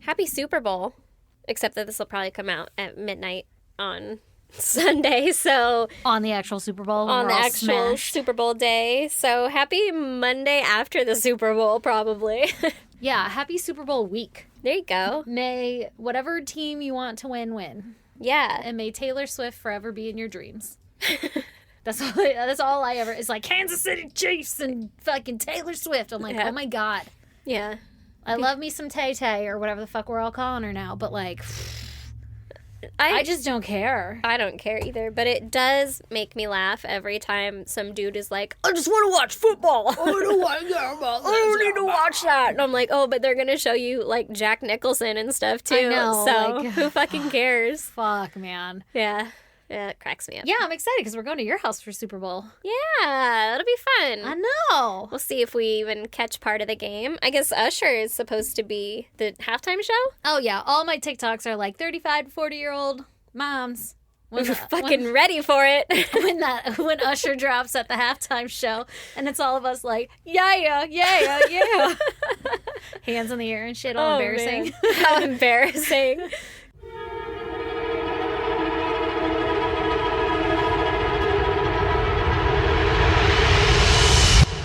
Happy Super Bowl. Except that this will probably come out at midnight on Sunday, so... On the actual Super Bowl. On the actual Super Bowl day. So happy Monday after the Super Bowl, probably. Yeah, happy Super Bowl week. There you go. May whatever team you want to win. Yeah. And may Taylor Swift forever be in your dreams. That's all I ever... It's like Kansas City Chiefs and fucking Taylor Swift. I'm like, oh my God. Yeah. I love me some Tay-Tay or whatever the fuck we're all calling her now, but like... I just don't care. I don't care either, but it does make me laugh every time some dude is like, I just want to watch football. I don't need to watch that. And I'm like, oh, but they're going to show you, like, Jack Nicholson and stuff, too. I know. So, like, who fucking cares? Fuck, man. Yeah. Yeah, it cracks me up. Yeah, I'm excited because we're going to your house for Super Bowl. Yeah, that'll be fun. I know. We'll see if we even catch part of the game. I guess Usher is supposed to be the halftime show? Oh, yeah. All my TikToks are like 35 to 40-year-old moms. We're fucking ready for it. When Usher drops at the halftime show, and it's all of us like, yeah. Hands in the air and shit, all embarrassing. Man. How embarrassing.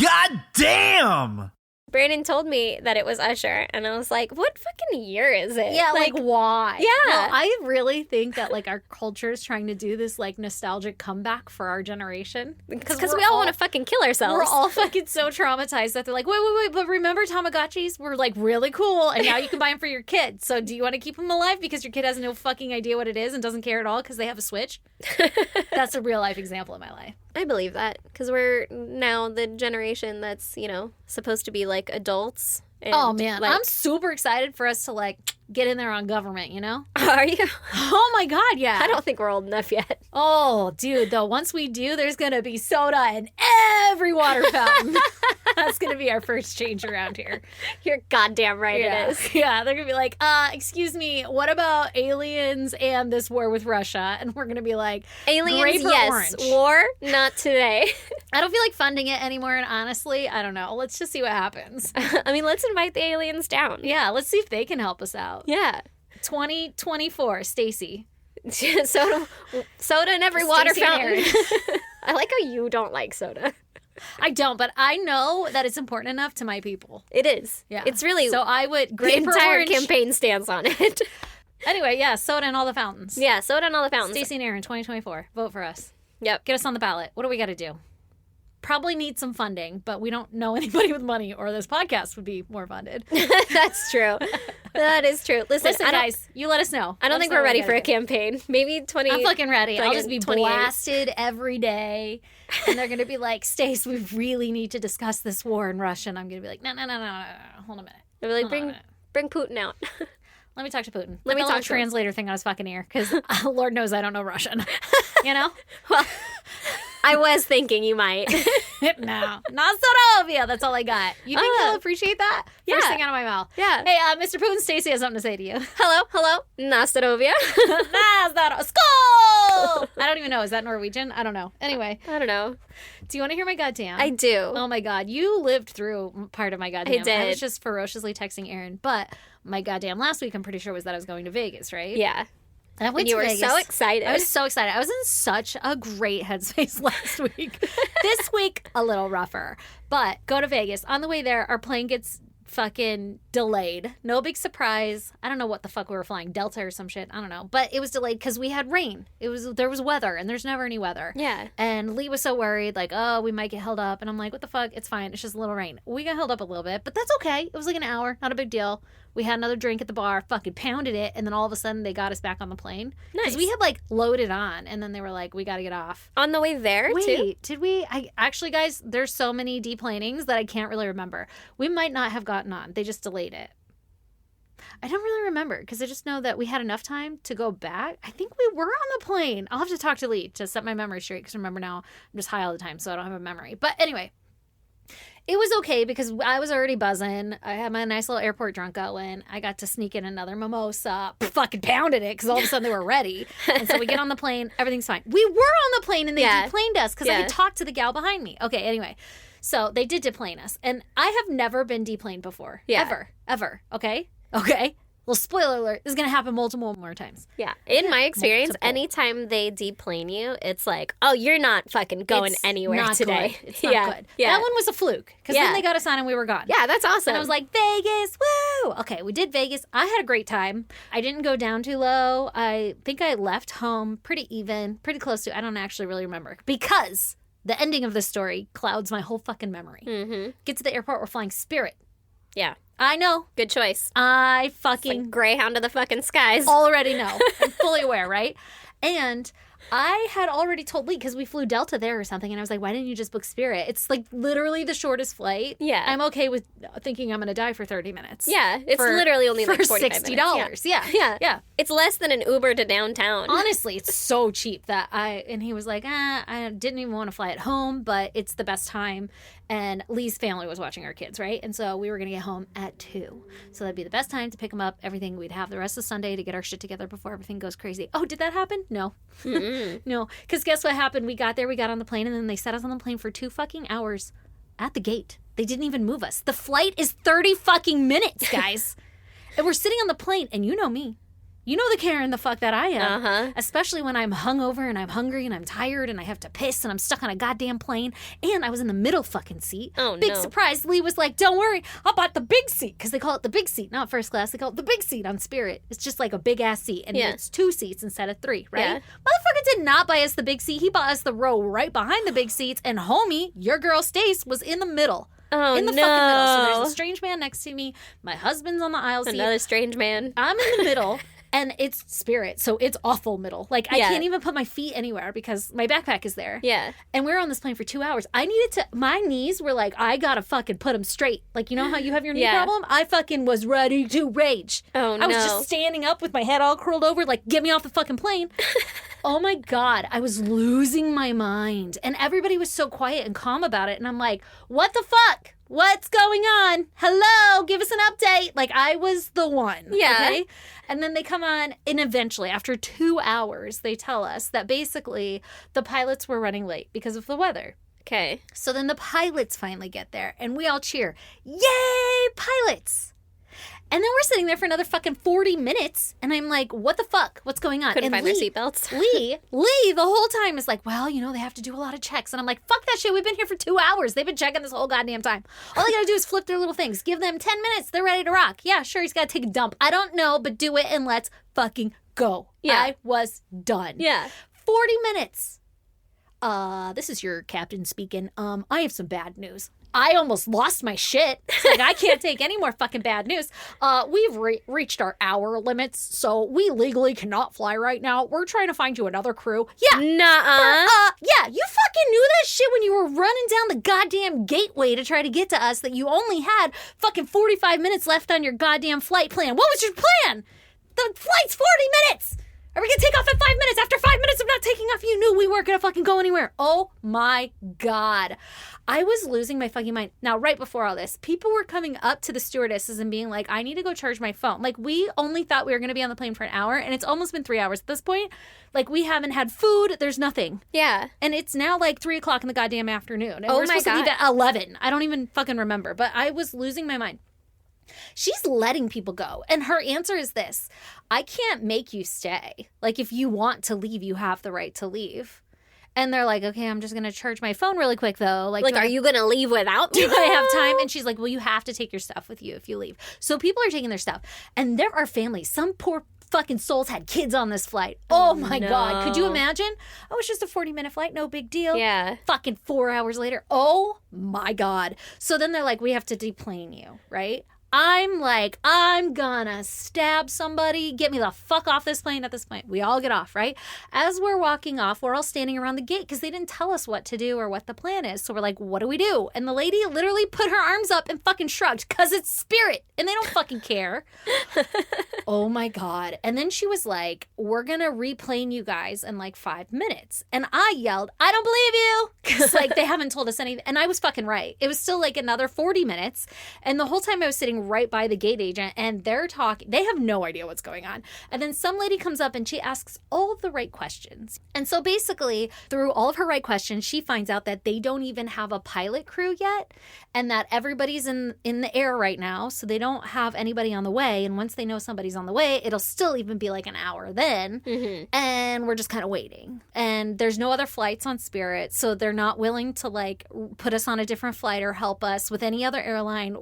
God damn! Brandon told me that it was Usher, and I was like, what fucking year is it? Yeah, like why? Yeah. No, I really think that, like, our culture is trying to do this, like, nostalgic comeback for our generation. Because we all want to fucking kill ourselves. We're all fucking so traumatized that they're like, wait, but remember Tamagotchis were, like, really cool, and now you can buy them for your kid. So do you want to keep them alive because your kid has no fucking idea what it is and doesn't care at all because they have a Switch? That's a real-life example in my life. I believe that, because we're now the generation that's, supposed to be, like, adults. And, oh, man. like, I'm super excited for us to, like, get in there on government, you know? Are you? Oh, my God, yeah. I don't think we're old enough yet. Oh, dude, though, once we do, there's going to be soda in every water fountain. That's going to be our first change around here. You're goddamn right it is. Yeah, they're going to be like, excuse me, what about aliens and this war with Russia? And we're going to be like, aliens, grape or yes. orange? War, not today. I don't feel like funding it anymore, and honestly, I don't know. Let's just see what happens. I mean, let's invite the aliens down. Yeah, let's see if they can help us out. Yeah. 2024, Stacy. soda in every water Stacey and fountain. Erin. I like how you don't like soda. I don't, but I know that it's important enough to my people. It is. Yeah. It's really... So I would... The Grape or entire orange. campaign stands on it. Anyway, yeah, soda in all the fountains. Yeah, soda in all the fountains. Stacey and Erin, 2024. Vote for us. Yep. Get us on the ballot. What do we got to do? Probably need some funding, but we don't know anybody with money, or this podcast would be more funded. That's true. That is true. Listen guys, you let us know. I don't think we're ready for a campaign. Maybe 20... I'm fucking ready. I'll just be 28. blasted every day. And they're going to be like, Stace, we really need to discuss this war in Russia. And I'm going to be like, no. Hold a minute. They'll be like, bring Putin out. Let me talk to Putin. Let me talk talk to to him. Translator thing on his fucking ear, because Lord knows I don't know Russian. You know? Well, I was thinking you might. No. Nastarovia. That's all I got. You think he'll appreciate that? Yeah. First thing out of my mouth. Yeah. Hey, Mr. Putin, Stacy has something to say to you. Hello. Nastarovia. Skål! I don't even know. Is that Norwegian? I don't know. Anyway. I don't know. Do you want to hear my goddamn? I do. Oh my God. You lived through part of my goddamn. I did. I was just ferociously texting Erin. But my goddamn last week, I'm pretty sure, was that I was going to Vegas, right? Yeah. And I went And you to were Vegas. so excited. I was so excited. I was in such a great headspace last week. This week, a little rougher. But go to Vegas. On the way there, our plane gets fucking delayed. No big surprise. I don't know what the fuck we were flying. Delta or some shit. I don't know. But it was delayed because we had rain. There was weather, and there's never any weather. Yeah. And Lee was so worried, like, oh, we might get held up. And I'm like, what the fuck? It's fine. It's just a little rain. We got held up a little bit, but that's okay. It was like an hour. Not a big deal. We had another drink at the bar, fucking pounded it, and then all of a sudden they got us back on the plane. Nice. Because we had, like, loaded on, and then they were like, we got to get off. On the way there, too? Wait, did we? Actually, guys, there's so many deplanings that I can't really remember. We might not have gotten on. They just delayed it. I don't really remember, because I just know that we had enough time to go back. I think we were on the plane. I'll have to talk to Lee to set my memory straight, because remember now, I'm just high all the time, so I don't have a memory. But anyway. It was okay because I was already buzzing. I had my nice little airport drunk going. I got to sneak in another mimosa. Fucking pounded it because all of a sudden they were ready. And so we get on the plane. Everything's fine. We were on the plane and they deplaned us because I had talked to the gal behind me. Okay, anyway. So they did deplane us. And I have never been deplaned before. Yeah. Ever. Okay? Okay? Well, spoiler alert, this is going to happen multiple more times. Yeah. In my experience, multiple. anytime they deplane you, it's like, oh, you're not fucking going anywhere not today. Good. It's not good. Yeah. That one was a fluke because then they got us on and we were gone. Yeah, that's awesome. And I was like, Vegas, woo! Okay, we did Vegas. I had a great time. I didn't go down too low. I think I left home pretty even, pretty close to, I don't actually really remember. Because the ending of the story clouds my whole fucking memory. Mm-hmm. Get to the airport, we're flying Spirit. Yeah. I know. Good choice. I It's fucking like Greyhound of the fucking skies. already know. I'm fully aware, right? And I had already told Lee, because we flew Delta there or something, and I was like, why didn't you just book Spirit? It's like literally the shortest flight. Yeah. I'm okay with thinking I'm going to die for 30 minutes. Yeah, it's literally only like 45 $60. minutes. Yeah. Yeah. It's less than an Uber to downtown. Honestly, it's so cheap that and he was like, I didn't even want to fly at home, but it's the best time. And Lee's family was watching our kids, right? And so we were going to get home at 2. So that'd be the best time to pick them up, everything. We'd have the rest of Sunday to get our shit together before everything goes crazy. Oh, did that happen? No. No. Because guess what happened? We got there, we got on the plane, and then they set us on the plane for 2 fucking hours at the gate. They didn't even move us. The flight is 30 fucking minutes, guys. And we're sitting on the plane, and you know me. You know the Karen the fuck that I am. Especially when I'm hungover and I'm hungry and I'm tired and I have to piss and I'm stuck on a goddamn plane. And I was in the middle fucking seat. Oh, Big no. surprise. Lee was like, don't worry. I bought the big seat. Because they call it the big seat, not first class. They call it the big seat on Spirit. It's just like a big ass seat. And it's 2 seats instead of 3, right? Yeah. Motherfucker did not buy us the big seat. He bought us the row right behind the big seats. And homie, your girl Stace, was in the middle. Oh, in the fucking middle. So there's a strange man next to me. My husband's on the aisle seat. Another strange man. I'm in the middle. And it's Spirit, so it's awful middle. Like, I can't even put my feet anywhere because my backpack is there. Yeah. And we were on this plane for 2 hours. I needed to, my knees were like, I gotta fucking put them straight. Like, you know how you have your knee problem? I fucking was ready to rage. Oh, no. I was just standing up with my head all curled over, like, get me off the fucking plane. Oh my God, I was losing my mind. And everybody was so quiet and calm about it. And I'm like, what the fuck? What's going on? Hello, give us an update. Like, I was the one. Yeah. Okay? And then they come on, and eventually, after 2 hours, they tell us that basically the pilots were running late because of the weather. Okay. So then the pilots finally get there, and we all cheer. Yay, pilots! And then we're sitting there for another fucking 40 minutes, and I'm like, what the fuck? What's going on? Couldn't and find their seatbelts. Lee, the whole time is like, well, you know, they have to do a lot of checks. And I'm like, fuck that shit. We've been here for 2 hours. They've been checking this whole goddamn time. All they gotta do is flip their little things. Give them 10 minutes. They're ready to rock. Yeah, sure, he's gotta take a dump. I don't know, but do it and let's fucking go. Yeah. I was done. Yeah. 40 minutes. This is your captain speaking. I have some bad news. I almost lost my shit. It's like, I can't take any more fucking bad news. We've reached our hour limits, so we legally cannot fly right now. We're trying to find you another crew. Yeah. Nuh-uh. Yeah, you fucking knew that shit when you were running down the goddamn gateway to try to get to us, that you only had fucking 45 minutes left on your goddamn flight plan. What was your plan? The flight's 40 minutes. Are we going to take off in 5 minutes? After 5 minutes of not taking off, you knew we weren't going to fucking go anywhere. Oh my God. I was losing my fucking mind. Now, right before all this, people were coming up to the stewardesses and being like, I need to go charge my phone. Like, we only thought we were going to be on the plane for an hour, and it's almost been 3 hours at this point. Like, we haven't had food. There's nothing. Yeah. And it's now like 3 o'clock in the goddamn afternoon. And Oh we're my supposed to leave God. at 11. I don't even fucking remember, but I was losing my mind. She's letting people go. And her answer is this: I can't make you stay. Like, if you want to leave, you have the right to leave. And they're like, okay, I'm just going to charge my phone really quick, though. Like, Are you going to leave without me? do I have time? And she's like, well, you have to take your stuff with you if you leave. So people are taking their stuff. And there are families. Some poor fucking souls had kids on this flight. Oh my God. Could you imagine? Oh, it's just a 40-minute flight. No big deal. Yeah. Fucking 4 hours later. Oh my God. So then they're like, we have to deplane you, right? I'm like, I'm gonna stab somebody. Get me the fuck off this plane at this point. We all get off, right? As we're walking off, we're all standing around the gate because they didn't tell us what to do or what the plan is. So we're like, what do we do? And the lady literally put her arms up and fucking shrugged because it's Spirit and they don't fucking care. Oh my God. And then she was like, we're gonna replane you guys in like 5 minutes. And I yelled, I don't believe you. Because like they haven't told us anything. And I was fucking right. It was still like another 40 minutes. And the whole time I was sitting sitting right by the gate agent, and they're talking. They have no idea what's going on. And then some lady comes up and she asks all of the right questions. And so basically, through all of her right questions, she finds out that they don't even have a pilot crew yet, and that everybody's in the air right now, so they don't have anybody on the way. And once they know somebody's on the way, it'll still even be like an hour then. Mm-hmm. And we're just kind of waiting. And there's no other flights on Spirit, so they're not willing to like put us on a different flight or help us with any other airline.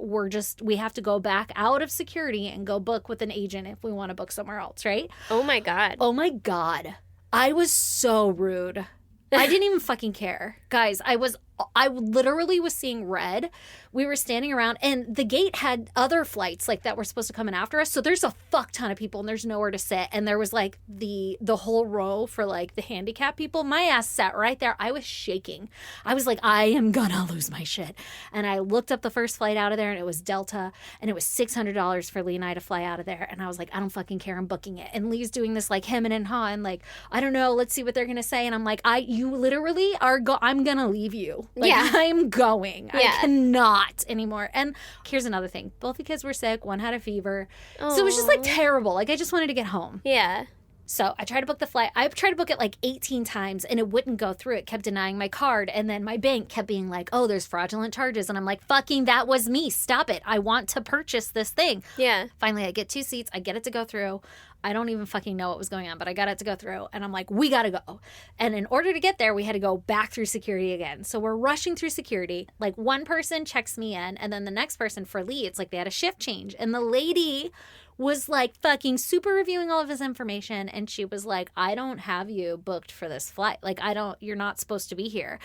We have to go back out of security and go book with an agent if we want to book somewhere else, right? Oh my God. Oh my God. I was so rude. I didn't even fucking care. Guys, I literally was seeing red. We were standing around, and the gate had other flights like that were supposed to come in after us. So there's a fuck ton of people, and there's nowhere to sit. And there was like the whole row for like the handicapped people. My ass sat right there. I was shaking. I was like, I am gonna lose my shit. And I looked up the first flight out of there, and it was Delta, and it was $600 for Lee and I to fly out of there. And I was like, I don't fucking care. I'm booking it. And Lee's doing this like him and haw, and like, I don't know. Let's see what they're gonna say. And I'm like, you literally are. I'm gonna leave you. Like, yeah. I'm going. Yeah. I cannot anymore. And here's another thing. Both the kids were sick. One had a fever. So it was just like terrible. Like I just wanted to get home. Yeah. So I tried to book the flight. I tried to book it like 18 times and it wouldn't go through. It kept denying my card. And then my bank kept being like, oh, there's fraudulent charges. And I'm like, fucking that was me. Stop it. I want to purchase this thing. Yeah. Finally, I get 2 seats. I get it to go through. I don't even fucking know what was going on, but I got it to go through. And I'm like, we got to go. And in order to get there, we had to go back through security again. So we're rushing through security. Like one person checks me in, and then the next person for Lee, it's like they had a shift change. And the lady was like fucking super reviewing all of his information. And she was like, I don't have you booked for this flight. Like, you're not supposed to be here.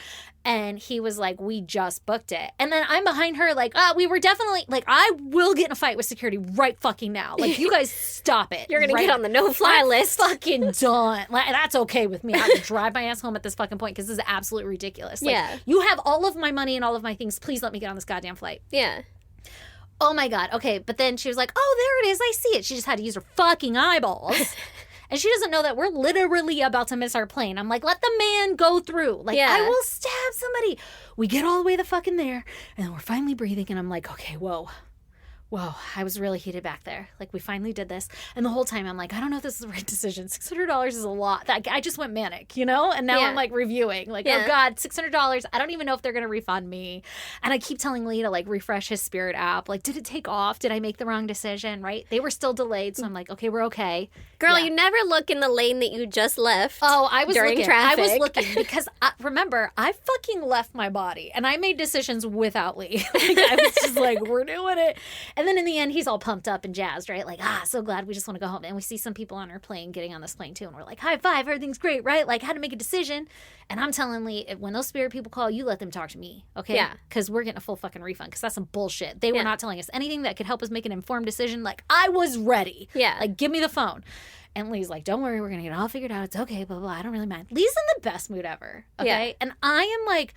And he was like, we just booked it. And then I'm behind her like, we were definitely, like, I will get in a fight with security right fucking now. Like, you guys stop it. You're going to get on the no-fly list. Fucking done. Like, that's okay with me. I have to drive my ass home at this fucking point because this is absolutely ridiculous. Like, yeah. You have all of my money and all of my things. Please let me get on this goddamn flight. Yeah. Oh my God. Okay. But then she was like, oh, there it is. I see it. She just had to use her fucking eyeballs. And she doesn't know that we're literally about to miss our plane. I'm like, let the man go through. Like, yeah. I will stab somebody. We get all the way the fuck in there. And then we're finally breathing. And I'm like, okay, whoa, I was really heated back there. Like, we finally did this. And the whole time I'm like, I don't know if this is the right decision. $600 is a lot. I just went manic, you know? And now I'm like reviewing. Like, oh God, $600. I don't even know if they're going to refund me. And I keep telling Lee to like refresh his Spirit app. Like, did it take off? Did I make the wrong decision? Right? They were still delayed. So I'm like, okay, we're okay. Girl, you never look in the lane that you just left. Oh, I was during looking. traffic. I was looking because remember, I fucking left my body and I made decisions without Lee. Like, I was just like, we're doing it. And then in the end, he's all pumped up and jazzed, right? Like, so glad, we just want to go home. And we see some people on our plane getting on this plane too. And we're like, high five, everything's great, right? Like, how to make a decision. And I'm telling Lee, when those Spirit people call, you let them talk to me, okay? Yeah. Because we're getting a full fucking refund because that's some bullshit. They were not telling us anything that could help us make an informed decision. Like, I was ready. Yeah. Like, give me the phone. And Lee's like, don't worry, we're going to get it all figured out. It's okay, blah, blah, blah. I don't really mind. Lee's in the best mood ever, okay? Yeah. And I am like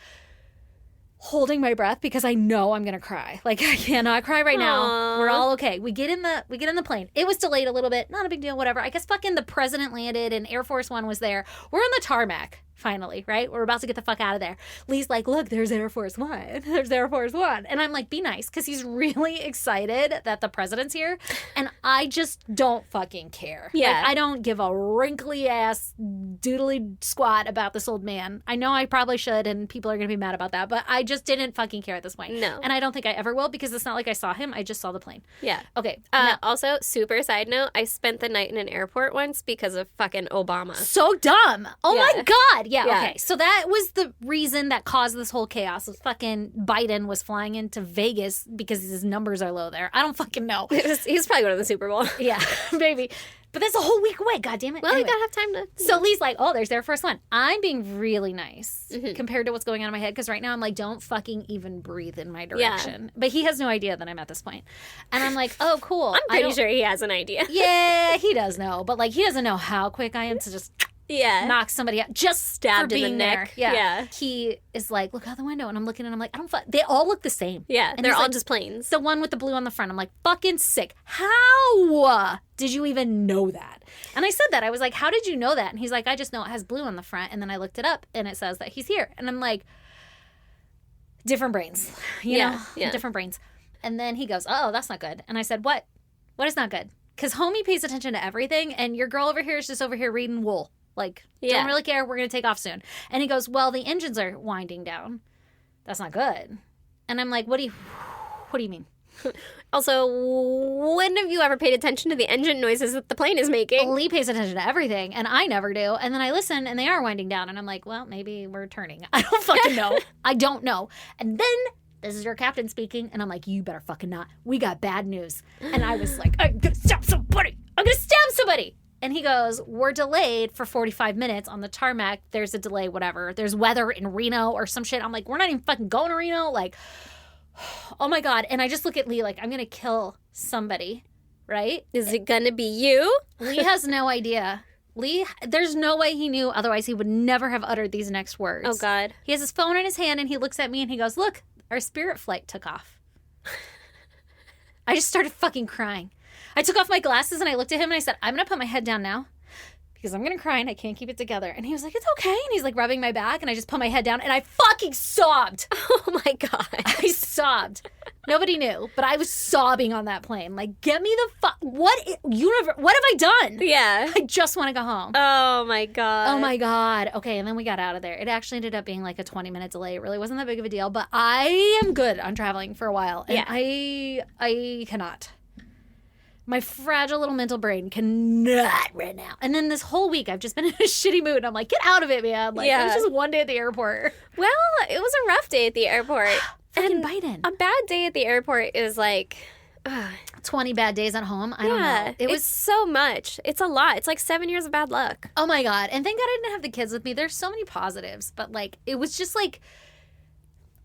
holding my breath because I know I'm going to cry. Like, I cannot cry right now. We're all okay. We get in the plane. It was delayed a little bit. Not a big deal, whatever. I guess fucking the president landed and Air Force One was there. We're on the tarmac. Finally, right? We're about to get the fuck out of there. Lee's like, look, there's Air Force One. There's Air Force One. And I'm like, be nice, because he's really excited that the president's here. And I just don't fucking care. Yeah. Like, I don't give a wrinkly ass doodly squat about this old man. I know I probably should, and people are going to be mad about that, but I just didn't fucking care at this point. No. And I don't think I ever will, because it's not like I saw him. I just saw the plane. Yeah. Okay. Also, super side note, I spent the night in an airport once because of fucking Obama. So dumb. Oh my God. Yeah, yeah, okay. So that was the reason that caused this whole chaos. Fucking Biden was flying into Vegas because his numbers are low there. I don't fucking know. He's probably going to the Super Bowl. Yeah, maybe. But that's a whole week away. God damn it. Well, anyway. you got to have time to... So Lee's like, oh, there's Air Force One. I'm being really nice compared to what's going on in my head, because right now I'm like, don't fucking even breathe in my direction. Yeah. But he has no idea that I'm at this point. And I'm like, oh, cool. I'm pretty sure he has an idea. Yeah, he does know. But like, he doesn't know how quick I am to just... knock somebody out just stabbed for being in the neck. There. Yeah. He is like, look out the window, and I'm looking, and I'm like, they all look the same. Yeah, and they're all like, just planes. The one with the blue on the front. I'm like, fucking sick. How did you even know that? And I said that. I was like, how did you know that? And he's like, I just know it has blue on the front. And then I looked it up, and it says that he's here. And I'm like, different brains. You know? Yeah. Different brains. And then he goes, oh, that's not good. And I said, what? What is not good? Because homie pays attention to everything, and your girl over here is just over here reading wool. Like, don't really care. We're going to take off soon. And he goes, well, the engines are winding down. That's not good. And I'm like, what do you mean? Also, when have you ever paid attention to the engine noises that the plane is making? Lee pays attention to everything, and I never do. And then I listen, and they are winding down. And I'm like, well, maybe we're turning. I don't fucking know. I don't know. And then this is your captain speaking, and I'm like, you better fucking not. We got bad news. And I was like, I'm going to stab somebody. I'm going to stab somebody. And he goes, we're delayed for 45 minutes on the tarmac. There's a delay, whatever. There's weather in Reno or some shit. I'm like, we're not even fucking going to Reno. Like, oh my God. And I just look at Lee like, I'm going to kill somebody, right? Is it going to be you? Lee has no idea. Lee, there's no way he knew. Otherwise, he would never have uttered these next words. Oh, God. He has his phone in his hand, and he looks at me, and he goes, look, our Spirit flight took off. I just started fucking crying. I took off my glasses, and I looked at him, and I said, I'm going to put my head down now because I'm going to cry, and I can't keep it together. And he was like, it's okay. And he's like rubbing my back, and I just put my head down, and I fucking sobbed. Oh, my God. I sobbed. Nobody knew, but I was sobbing on that plane. Like, get me the fuck. What have I done? Yeah. I just want to go home. Oh, my God. Oh, my God. Okay, and then we got out of there. It actually ended up being like a 20-minute delay. It really wasn't that big of a deal, but I am good on traveling for a while. And yeah. I cannot. My fragile little mental brain cannot right now. And then this whole week, I've just been in a shitty mood. I'm like, get out of it, man. Like, it was just one day at the airport. Well, it was a rough day at the airport. Fucking Biden. A bad day at the airport is like... 20 bad days at home. I don't know. It's so much. It's a lot. It's like 7 years of bad luck. Oh my God. And thank God I didn't have the kids with me. There's so many positives. But like, it was just like...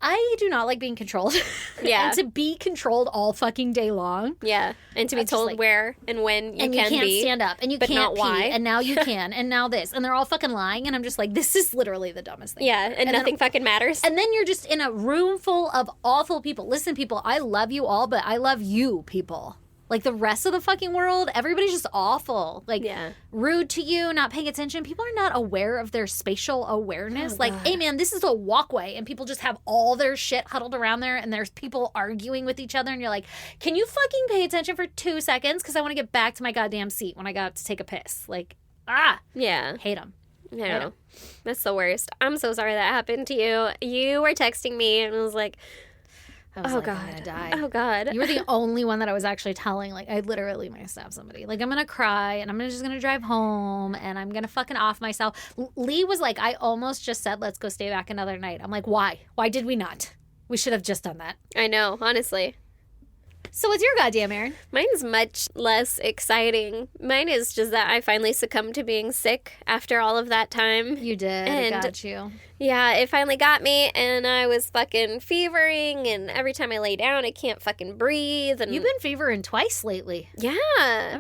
I do not like being controlled. Yeah. And to be controlled all fucking day long. Yeah. And to be told like, where and when you can be. And you can't stand up. And you can't pee. Why. And now you can. And now this. And they're all fucking lying. And I'm just like, this is literally the dumbest thing. Yeah. And nothing fucking matters. And then you're just in a room full of awful people. Listen, people, I love you all, but I love you, people. Like, the rest of the fucking world, everybody's just awful. Like, rude to you, not paying attention. People are not aware of their spatial awareness. Oh, like, God. hey, man, this is a walkway, and people just have all their shit huddled around there, and there's people arguing with each other, and you're like, can you fucking pay attention for 2 seconds? Because I want to get back to my goddamn seat when I got to take a piss. Like, Yeah. Hate them. I know. That's the worst. I'm so sorry that happened to you. You were texting me, and I was like... God. I'm gonna die. Oh, God. You were the only one that I was actually telling. Like, I literally might stab somebody. Like, I'm going to cry, and I'm just going to drive home, and I'm going to fucking off myself. Lee was like, I almost just said, let's go stay back another night. I'm like, why? Why did we not? We should have just done that. I know, honestly. So what's your goddamn, Erin? Mine's much less exciting. Mine is just that I finally succumbed to being sick after all of that time. You did. And it got you. Yeah, it finally got me, and I was fucking fevering, and every time I lay down, I can't fucking breathe. And you've been fevering twice lately. Yeah.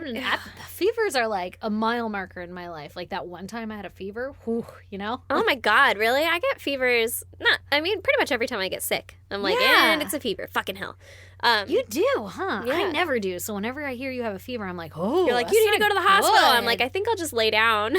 Fevers are like a mile marker in my life. Like that one time I had a fever, whew, you know? Oh my God, really? I get fevers, pretty much every time I get sick. I'm like, and it's a fever. Fucking hell. You do, huh? Yeah. I never do. So whenever I hear you have a fever, I'm like, oh. You're like, you need to go to the hospital. I'm like, I think I'll just lay down.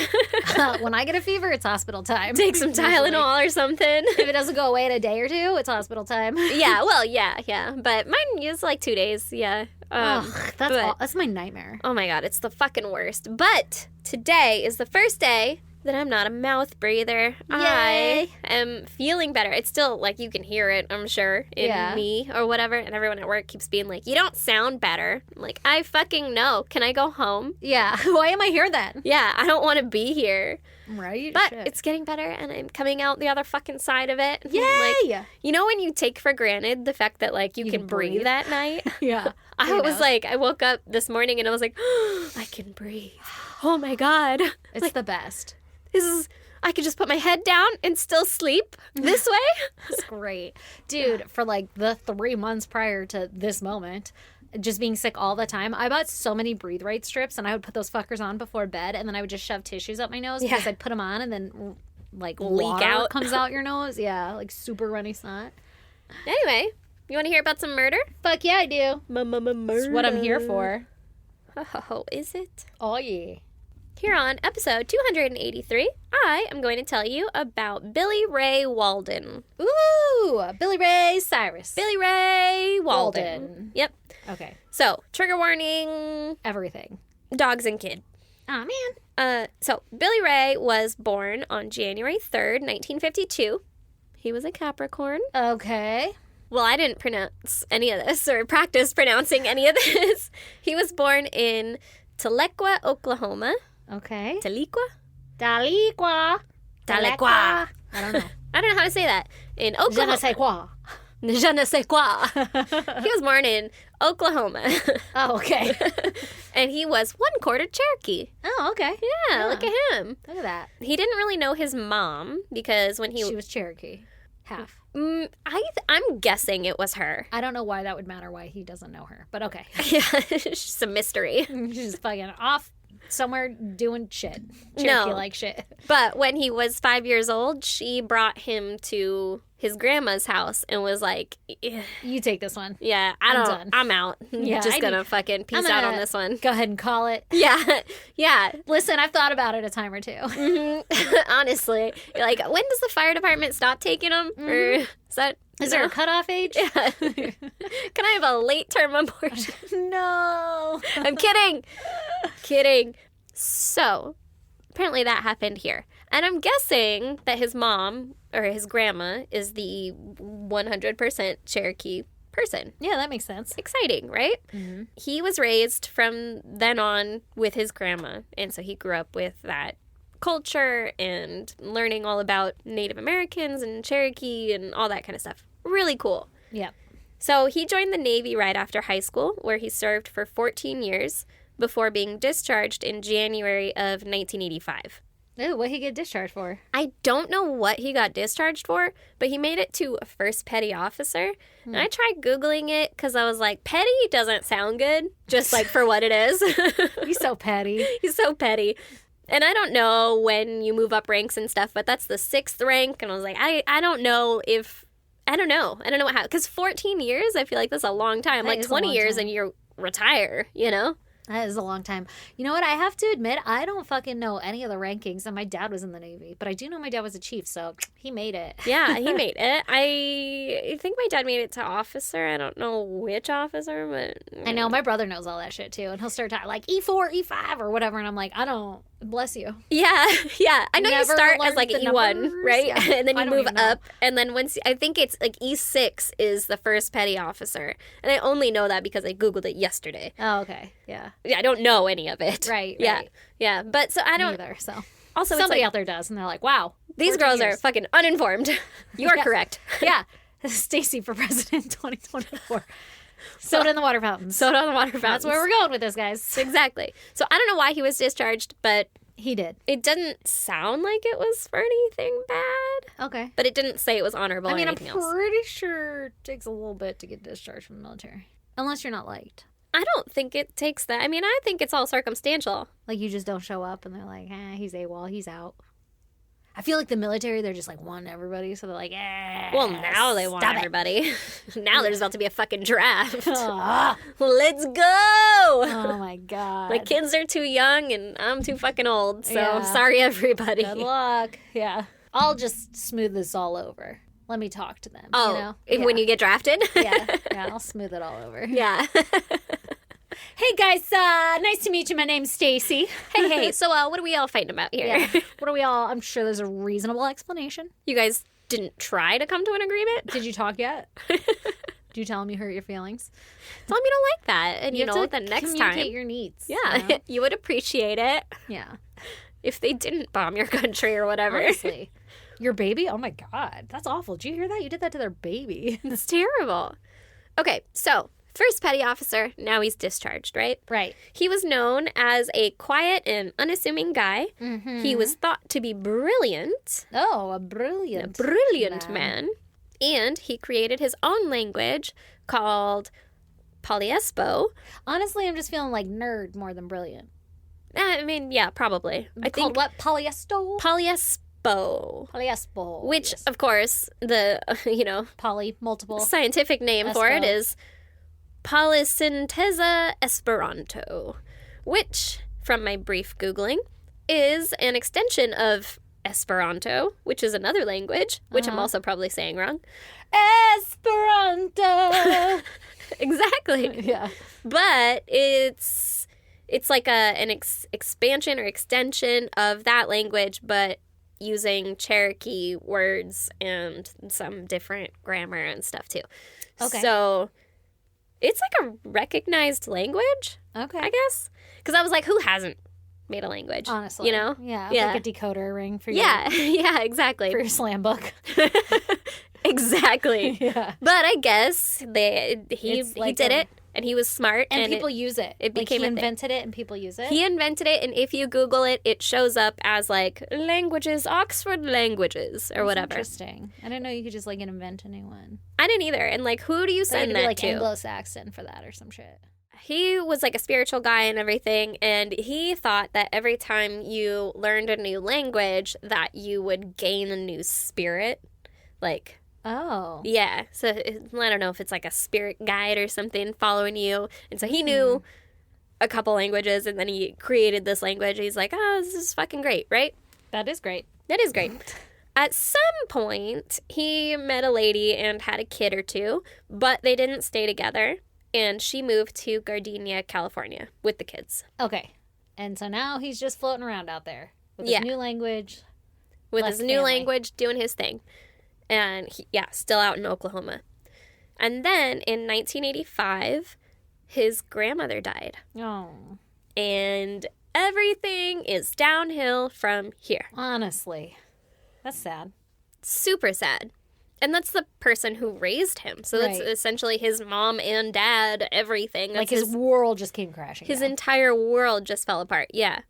When I get a fever, it's hospital time. Take some Tylenol or something. If it doesn't go away in a day or two, it's hospital time. Yeah, well, yeah. But mine is like 2 days, yeah. That's my nightmare. Oh my God, it's the fucking worst. But today is the first day that I'm not a mouth breather. Yay. I am feeling better. It's still, like, you can hear it, I'm sure, in me or whatever. And everyone at work keeps being like, you don't sound better. I'm like, I fucking know. Can I go home? Yeah. Why am I here then? Yeah, I don't want to be here. Right? But it's getting better, and I'm coming out the other fucking side of it. Yay! Like, you know when you take for granted the fact that, like, you can breathe at night? Yeah. I was like, I woke up this morning, and I was like, oh, I can breathe. Oh, my God. It's like, the best. I could just put my head down and still sleep this way. It's great. Dude, for like the 3 months prior to this moment, just being sick all the time, I bought so many Breathe Right strips, and I would put those fuckers on before bed, and then I would just shove tissues up my nose because I'd put them on, and then like leak water out comes out your nose. Yeah, like super runny snot. Anyway, you want to hear about some murder? Fuck yeah, I do. Murder. That's what I'm here for. Oh, is it? Oh, yeah. Here on episode 283, I am going to tell you about Billy Ray Waldon. Ooh, Ooh, Billy Ray Cyrus. Billy Ray Waldon. Waldon. Yep. Okay. So, trigger warning, Everything. dogs and kid. Oh, man. So, Billy Ray was born on January 3rd, 1952. He was a Capricorn. Okay. Well, I didn't pronounce any of this or practice pronouncing any of this. He was born in Tahlequah, Oklahoma. Okay. Tahlequah? Tahlequah. Tahlequah. I don't know. I don't know how to say that. In Je ne Oklahoma. sais quoi. Je ne sais quoi. He was born in Oklahoma. Oh, okay. And he was 1/4 Cherokee. Oh, okay. Yeah, look at him. Look at that. He didn't really know his mom because when She was Cherokee. Half. I'm guessing it was her. I don't know why that would matter, why he doesn't know her. But okay. Yeah, it's just a mystery. She's just fucking off somewhere doing shit. No. Cherokee-like shit. But when he was 5 years old, she brought him to his grandma's house and was like, You take this one. yeah, done. I'm out. Yeah, Just I gonna need- fucking peace I'm out gonna on this one. Go ahead and call it. Yeah, yeah. Listen, I've thought about it a time or two. Honestly, like, when does the fire department stop taking them? Or is that... Is there a cutoff age? Yeah. Can I have a late term abortion? No. I'm kidding. Kidding. So, apparently that happened here. And I'm guessing that his mom or his grandma is the 100% Cherokee person. Yeah, that makes sense. Exciting, right? Mm-hmm. He was raised from then on with his grandma. And so he grew up with that culture and learning all about Native Americans and Cherokee and all that kind of stuff. Really cool. Yeah. So he joined the Navy right after high school, where he served for 14 years before being discharged in January of 1985. Ooh, what'd he get discharged for? I don't know what he got discharged for, but he made it to a first petty officer. And I tried Googling it because I was like, petty doesn't sound good, just like for what it is. He's so petty. He's so petty. And I don't know when you move up ranks and stuff, but that's the 6th rank. And I was like, I don't know if, I don't know what happened. Because 14 years, I feel like that's a long time. That Like is a 20 long years time. and you retire, you know? That is a long time. You know what? I have to admit, I don't fucking know any of the rankings. And my dad was in the Navy. But I do know my dad was a chief, so he made it. Yeah, he made it. I think my dad made it to officer. I don't know which officer, but... I know. My brother knows all that shit, too. And he'll start talking like E4, E5, or whatever. And I'm like, I don't... Bless you. Yeah, yeah. I know you Never start as learned like the E1, numbers? right? Yeah. And then I you don't move even know. up. And then once, I think it's like E6 is the first petty officer. And I only know that because I Googled it yesterday. Oh, okay. Yeah. Yeah, I don't know any of it. Right, Yeah, right. yeah. But so I don't... Neither, so. Also, it's Somebody like, out there does. And they're like, wow. these 14 girls are years. fucking uninformed. You are Yeah. correct. Yeah. Stacy for president 2024. Soda in the water fountains. Soda on the water fountains. That's where we're going with this, guys. Exactly. So I don't know why he was discharged, but He did. it didn't sound like it was for anything bad. Okay. But it didn't say it was honorable I mean, or I'm anything else. pretty sure it takes a little bit to get discharged from the military. Unless you're not liked. I don't think it takes that. I mean, I think it's all circumstantial. Like, you just don't show up and they're like, he's AWOL, he's out. I feel like the military, they're just like wanting everybody. So they're like, Well, now they want stop it." everybody. Now there's about to be a fucking draft. Ah. Let's go! Oh my God. My kids are too young and I'm too fucking old. So Yeah. sorry, everybody. Good luck. Yeah. I'll just smooth this all over. Let me talk to them. Oh, you know? if- when you get drafted? Yeah, I'll smooth it all over. Yeah. Hey guys, nice to meet you. My name's Stacy. hey, so what are we all fighting about here? Yeah. What are we all? I'm sure there's a reasonable explanation. You guys didn't try to come to an agreement? Did you talk yet? Did you tell him you hurt your feelings? Tell them you don't like that. And you have know, to the next communicate time. your needs. Yeah, you know? you would appreciate it Yeah. if they didn't bomb your country or whatever. Honestly. Your baby? Oh my God. That's awful. Did you hear that? You did that to their baby. It's terrible. Okay, so first petty officer, now he's discharged, right? Right. He was known as a quiet and unassuming guy. Mm-hmm. He was thought to be brilliant, Oh, a a brilliant. brilliant man. And he created his own language called Polyespo. Honestly, I'm just feeling like nerd more than brilliant. I mean, yeah, probably. I Called think what? Polyesto? Polyespo, Polyespo. which, Yes. of course, the, Poly, multiple. scientific name for it Espo. is Polysynthesa Esperanto, which, from my brief Googling, is an extension of Esperanto, which is another language, which I'm also probably saying wrong. Esperanto. Exactly. Yeah. But it's like an expansion or extension of that language, but using Cherokee words and some different grammar and stuff too. Okay. So it's like a recognized language, Okay. I guess. Because I was like, who hasn't made a language? Honestly. You know? Yeah. Yeah. Like a decoder ring for your, Yeah. Yeah, exactly. for your slam book. Exactly. Yeah. But I guess he like did a- it, and he was smart. And And people use it. it became like a he thing. invented it and people use it. He invented it, and if you Google it, it shows up as like languages, Oxford languages, or That's whatever. Interesting. I didn't know you could just like invent a new one. I didn't either. And like, who do you So you had send to be that like to? Anglo-Saxon for that or some shit. He was like a spiritual guy and everything, and he thought that every time you learned a new language, that you would gain a new spirit. Like, Oh. yeah. So I don't know if it's like a spirit guide or something following you. And so he knew a couple languages, and then he created this language. He's like, oh, this is fucking great, right? That is great. That is great. At some point, he met a lady and had a kid or two, but they didn't stay together. And she moved to Gardenia, California with the kids. Okay. And so now he's just floating around out there with Yeah. his new language. With Less his new family. language, doing his thing. And still out in Oklahoma. And then in 1985, his grandmother died. Oh. And everything is downhill from here. Honestly. That's sad. Super sad. And that's the person who raised him. So that's Right. essentially his mom and dad, everything. Like That's his world just came crashing his down. entire world just fell apart. Yeah.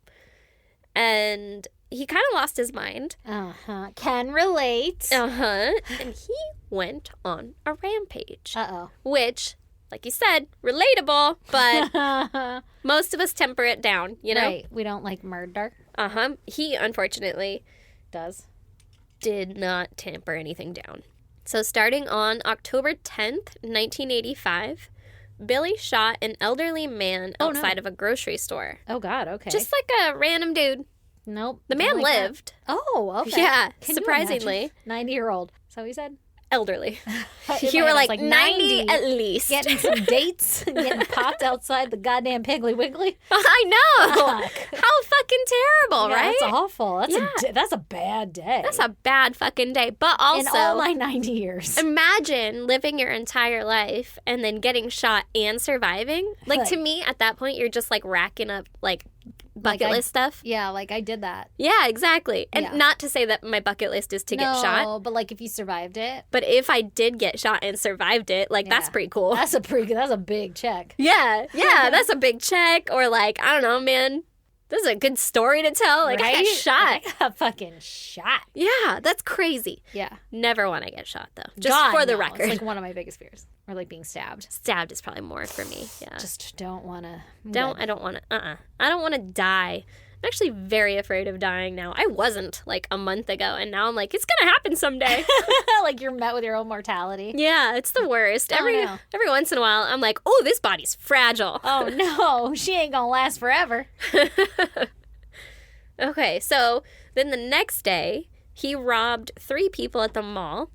And he kind of lost his mind. Uh-huh. Can relate. Uh-huh. And he went on a rampage. Uh-oh. Which, like you said, relatable, but most of us temper it down, you know? Right. We don't like murder. Uh-huh. He, unfortunately, Does. did not tamper anything down. So starting on October 10th, 1985, Billy shot an elderly man Oh, no. outside of a grocery store. Oh, God. Okay. Just like a random dude. Nope. The don't man like that. lived. Oh, okay. Yeah, Can you surprisingly. imagine? 90-year-old. So he said? Elderly. In You my were head, I was like 90 at least. Getting some dates and getting popped outside the goddamn Piggly Wiggly. I know. Fuck. How fucking terrible, Yeah, right? That's awful. That's Yeah. that's a bad day. That's a bad fucking day. But also, in all my 90 years. imagine living your entire life and then getting shot and surviving. Like, to me, at that point, you're just like racking up like bucket Like, list stuff. Yeah, like I did that. Yeah, exactly. And Yeah. not to say that my bucket list is to get shot, No, but like if you survived it, but if I did get shot and survived it, like that's Yeah. pretty cool. that's a big check. Yeah, that's a big check. Or like, I don't know, man. This is a good story to tell. Like, I got Right? shot. I got fucking shot. Yeah, that's crazy. Yeah. Never want to get shot, though. Just God, for the no. record. It's like one of my biggest fears. Or like being stabbed. Stabbed is probably more for me. Yeah. Just don't want to. I don't want to, I don't want to die. I'm actually very afraid of dying now. I wasn't like a month ago, and now I'm like, it's going to happen someday. Like you're met with your own mortality. Yeah, it's the worst. Oh, Every no. once in a while, I'm like, oh, this body's fragile. Oh no, she ain't gonna last forever. Okay, so then the next day, he robbed 3 people at the mall.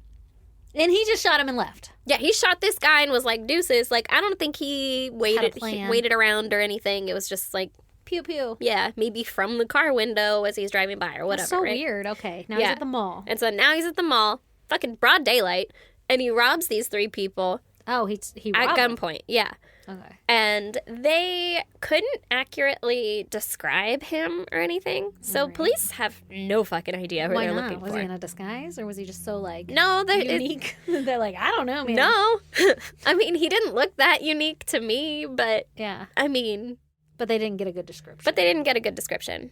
And he just shot him and left. Yeah, he shot this guy and was like, deuces. Like, I don't think he waited plan. waited around or anything. It was just like, Pew pew. yeah, maybe from the car window as he's driving by or whatever, That's so right? weird. Okay, now Yeah. he's at the mall. And so now he's at the mall, fucking broad daylight, and he robs these 3 people Oh, he at robbed him. gunpoint. Yeah. Okay. And they couldn't accurately describe him or anything. So Right. police have no fucking idea who Why they're not? looking Was for. he in a disguise, or was he just so like No, unique? They're like, I don't know, man. no. I mean, he didn't look that unique to me, but Yeah, I mean, but they didn't get a good description. but they didn't get a good description.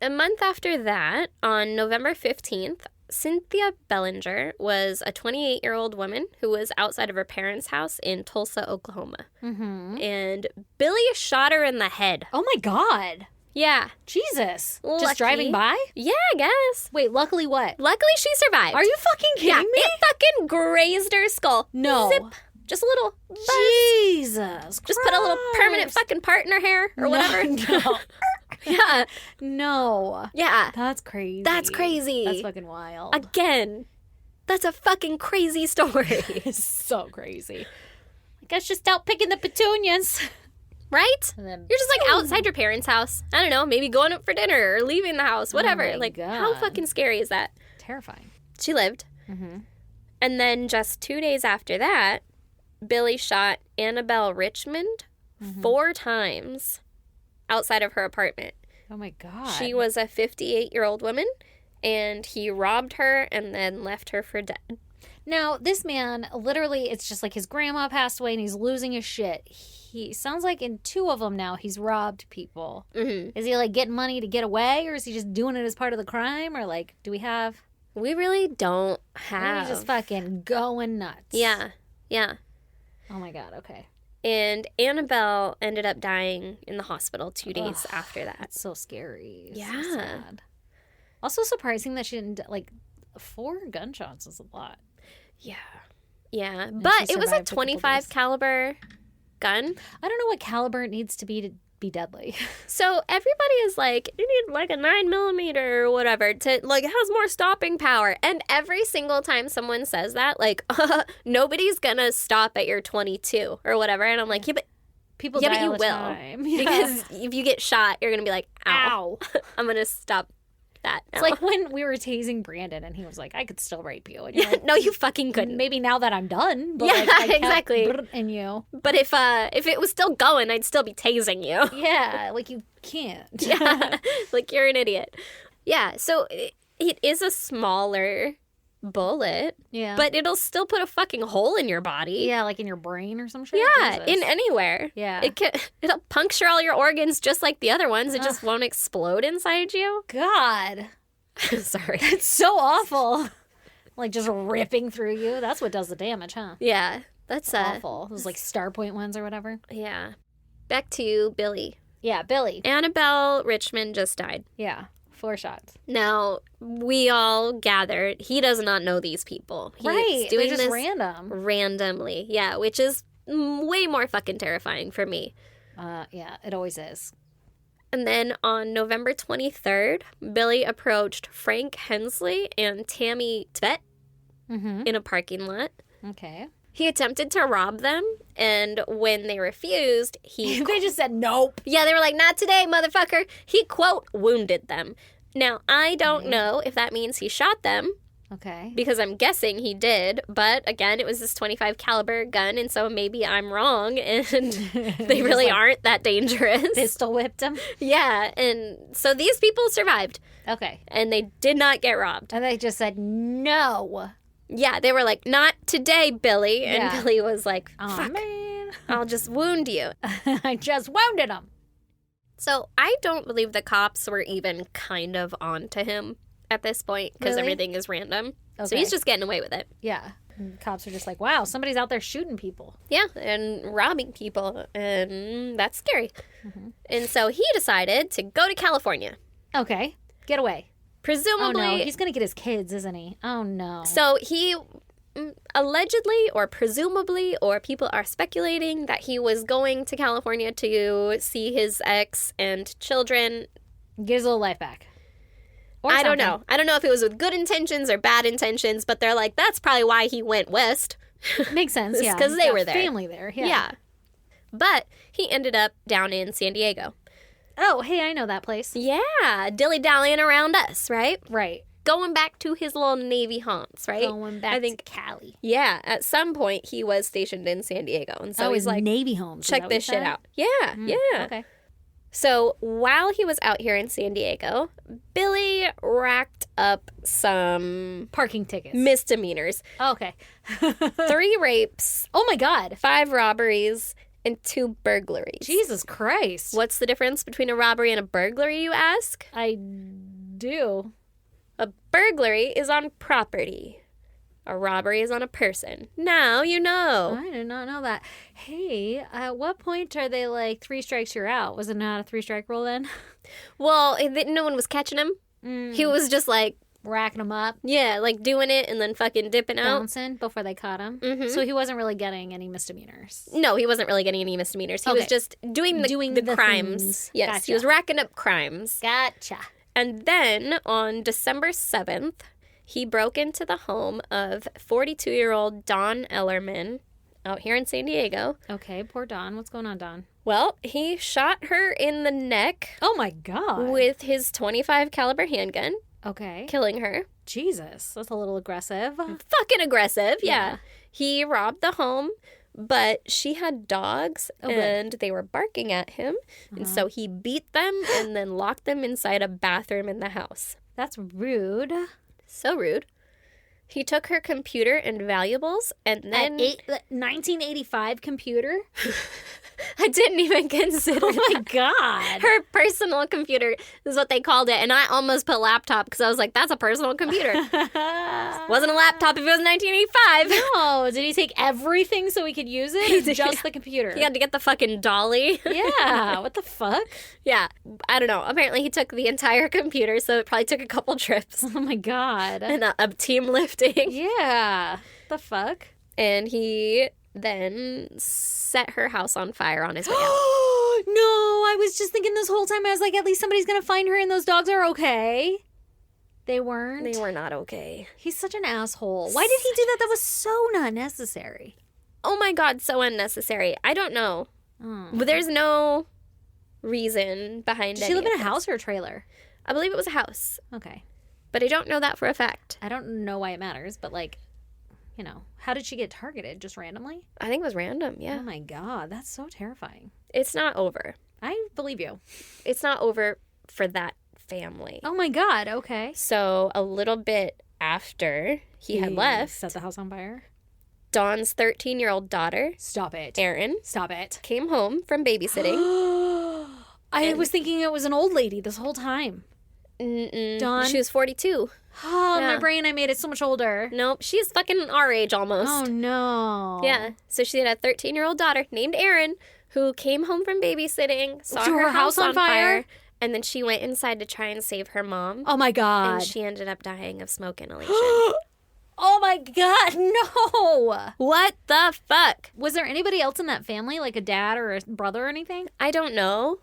A month after that, on November 15th, Cynthia Bellinger was a 28-year-old woman who was outside of her parents' house in Tulsa, Oklahoma. Mm-hmm. And Billy shot her in the head. Oh my God, Yeah. Jesus! Lucky. Just driving by? Yeah, I guess. Wait, luckily what? Luckily, she survived. Are you fucking kidding Yeah, me? it fucking grazed her skull. No. Zip. Just a little buzz. Jesus! Just put a little permanent Christ. fucking part in her hair or whatever. No. Yeah. No. Yeah. That's crazy. That's crazy. That's fucking wild. Again, that's a fucking crazy story. It's so crazy. I guess just out picking the petunias. Right? And then, You're just like outside your parents' house. I don't know, maybe going up for dinner or leaving the house, whatever. my Like, God. how fucking scary is that? terrifying. She lived. Mm-hmm. And then just 2 days after that, Billy shot Annabelle Richmond 4 times outside of her apartment. Oh my God. She was a 58-year-old woman, and he robbed her and then left her for dead. Now, this man, literally, it's just like his grandma passed away and he's losing his shit. He sounds like in 2 of them now he's robbed people. Mm-hmm. Is he like getting money to get away, or is he just doing it as part of the crime, or like do we have? We really don't Or have. he's just fucking going nuts. Yeah, yeah. Oh my God. Okay. And Annabelle ended up dying in the hospital 2 days after that. That's so scary. Yeah. So sad. Also surprising that she didn't, like, 4 gunshots is a lot. Yeah. Yeah. she But it was a survived a couple 25 days. caliber gun. I don't know what caliber it needs to be deadly. So everybody is like, you need like a 9mm or whatever to like, it has more stopping power. And every single time someone says that, like, nobody's gonna stop at your 22 or whatever. And I'm like, yeah, but People Yeah, die but you all the will. time. Yeah. because if you get shot, you're gonna be like, ow. Ow. I'm gonna stop that. It's now. like when we were tasing Brandon and he was like, I could still rape you. And you're Yeah, like, no, you fucking couldn't. maybe now that I'm done. But Yeah, like, I kept exactly. in you. But if it was still going, I'd still be tasing you. Yeah, like you can't. Yeah, like you're an idiot. Yeah, so it is a smaller bullet, Yeah. but it'll still put a fucking hole in your body. yeah, like in your brain or some shit. Yeah, Jesus. in anywhere. Yeah. It'll puncture all your organs just like the other ones. It just won't explode inside you. God. Sorry. It's so awful. Like just ripping through you. That's what does the damage, huh? Yeah, that's Awful. Those like star point ones or whatever. Yeah. Back to Billy. Yeah, Billy. Annabelle Richmond just died. Yeah. 4 shots. Now, we all gathered. He does not know these people. He's Right. doing They're just this random. randomly. Yeah, which is way more fucking terrifying for me. Yeah, it always is. And then on November 23rd, Billy approached Frank Hensley and Tammy Tvet Mm-hmm. in a parking lot. Okay. He attempted to rob them, and when they refused, he... They just said nope. Yeah, they were like, not today, motherfucker. He, quote, wounded them. Now, I don't know if that means he shot them, Okay. because I'm guessing he did, but again, it was this 25 caliber gun, and so maybe I'm wrong, and they really like- aren't that dangerous. Pistol whipped him. Yeah, and so these people survived, Okay. and they did not get robbed. And they just said no. Yeah, they were like, not today, Billy, and Yeah. Billy was like, Oh, fuck, man. I'll just wound you. I just wounded him. So I don't believe the cops were even kind of on to him at this point, because Really? everything is random. So Okay. he's just getting away with it. Yeah. And cops are just like, wow, somebody's out there shooting people. Yeah, and robbing people, and that's scary. And so he decided to go to California, Okay. Get away. Oh, presumably. no. He's going to get his kids, isn't he? Oh, no. So he allegedly, or presumably, or people are speculating that he was going to California to see his ex and children. Get his little life back. Or I don't something. know. I don't know if it was with good intentions or bad intentions, but they're like, that's probably why he went west. Makes sense, It's yeah. 'cause He's they got were there. family there, yeah. Yeah. But he ended up down in San Diego. Oh, hey, I know that place. Yeah, dilly-dallying around us, right? Right. Going back to his little Navy haunts, right? Going back I think, to Cali. yeah, at some point he was stationed in San Diego. And so he's his like, Navy homes. Is that check what this you shit said? out. Yeah, yeah. Okay. So while he was out here in San Diego, Billy racked up some Parking tickets. misdemeanors. Oh, okay. 3 rapes, Oh, my God. 5 robberies, and 2 burglaries. Jesus Christ. What's the difference between a robbery and a burglary, you ask? I do. A burglary is on property. A robbery is on a person. Now you know. I did not know that. Hey, at what point are they like 3 strikes, you're out? Was it not a 3-strike rule then? Well, no one was catching him. He was just like, racking them up, Yeah, like doing it and then fucking dipping out. bouncing before they caught him. Mhm. So he wasn't really getting any misdemeanors. No, he wasn't really getting any misdemeanors. He was Okay. just doing the crimes. things. Yes, Gotcha. he was racking up crimes. Gotcha. And then on December 7th, he broke into the home of 42-year-old Dawn Ellerman out here in San Diego. Okay, poor Don. What's going on, Don? Well, he shot her in the neck Oh my God. with his .25 caliber handgun, Okay. killing her. Jesus, that's a little aggressive. Fucking aggressive, yeah. Yeah. He robbed the home, but she had dogs Oh, good. and they were barking at him. And so he beat them and then locked them inside a bathroom in the house. That's rude. So rude. He took her computer and valuables and then... 1985 computer? I didn't even consider Oh my that. God. Her personal computer is what they called it. And I almost put laptop because I was like, that's a personal computer. Wasn't a laptop if it was 1985. No, did he take everything so he could use it? Or just the computer? He had to get the fucking dolly. Yeah, what the fuck? Yeah, I don't know. Apparently, he took the entire computer, so it probably took a couple trips Oh my God. and a team lifting. Yeah. The fuck? And he then set her house on fire on his way out. No, I was just thinking this whole time, I was like, at least somebody's gonna find her and those dogs are okay. They weren't. They were not okay. He's such an asshole. Why did he do that? That was so not necessary. Oh my God, so unnecessary. I don't know. Oh. But there's no reason behind it. Did she live in a house or a trailer? I believe it was a house, Okay. but I don't know that for a fact. I don't know why it matters, but like, you know, how did she get targeted? Just randomly? I think it was random, yeah. Oh my God, that's so terrifying. It's not over. I believe you. It's not over for that family. Oh my God, okay. So a little bit after he had left, Set the house on fire? Dawn's 13-year-old daughter, Stop it. Erin, Stop it. came home from babysitting. I was thinking it was an old lady this whole time. Dawn? She was 42. Oh, Yeah. my brain, I made it so much older. Nope, she's fucking our age almost. Oh, no. Yeah. So she had a 13-year-old daughter named Erin who came home from babysitting, saw So her house on fire, fire? and then she went inside to try and save her mom. Oh, my God. And she ended up dying of smoke inhalation. Oh, my God, no. What the fuck? Was there anybody else in that family, like a dad or a brother or anything? I don't know.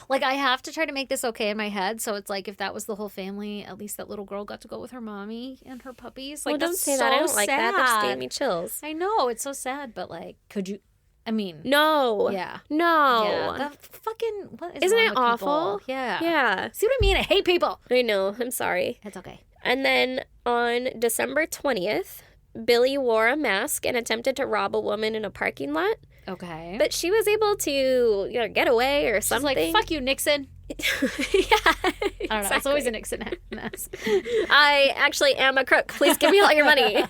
Like, I have to try to make this okay in my head. So it's like, if that was the whole family, at least that little girl got to go with her mommy and her puppies. Like, Well, don't that's say that. I so don't like that. That just gave sad. me chills. I know, it's so sad, but like, could you? I mean, No. yeah, No. yeah. That fucking what is Isn't wrong it with awful? people? Yeah, Yeah. See what I mean? I hate people. I know. I'm sorry. It's okay. And then on December 20th, Billy wore a mask and attempted to rob a woman in a parking lot. Okay, But she was able to get away or she's something. like, "Fuck you, Nixon." Yeah. I don't know. It's exactly. always a Nixon mask. I actually am a crook. Please give me all your money.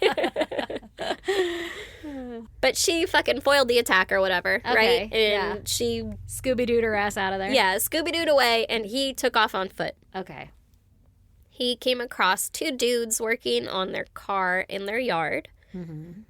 But she fucking foiled the attack or whatever, Okay, right? And yeah. she, Scooby Dooed her ass out of there. yeah, Scooby-Dooed away, and he took off on foot. Okay. He came across two dudes working on their car in their yard. Mm-hmm.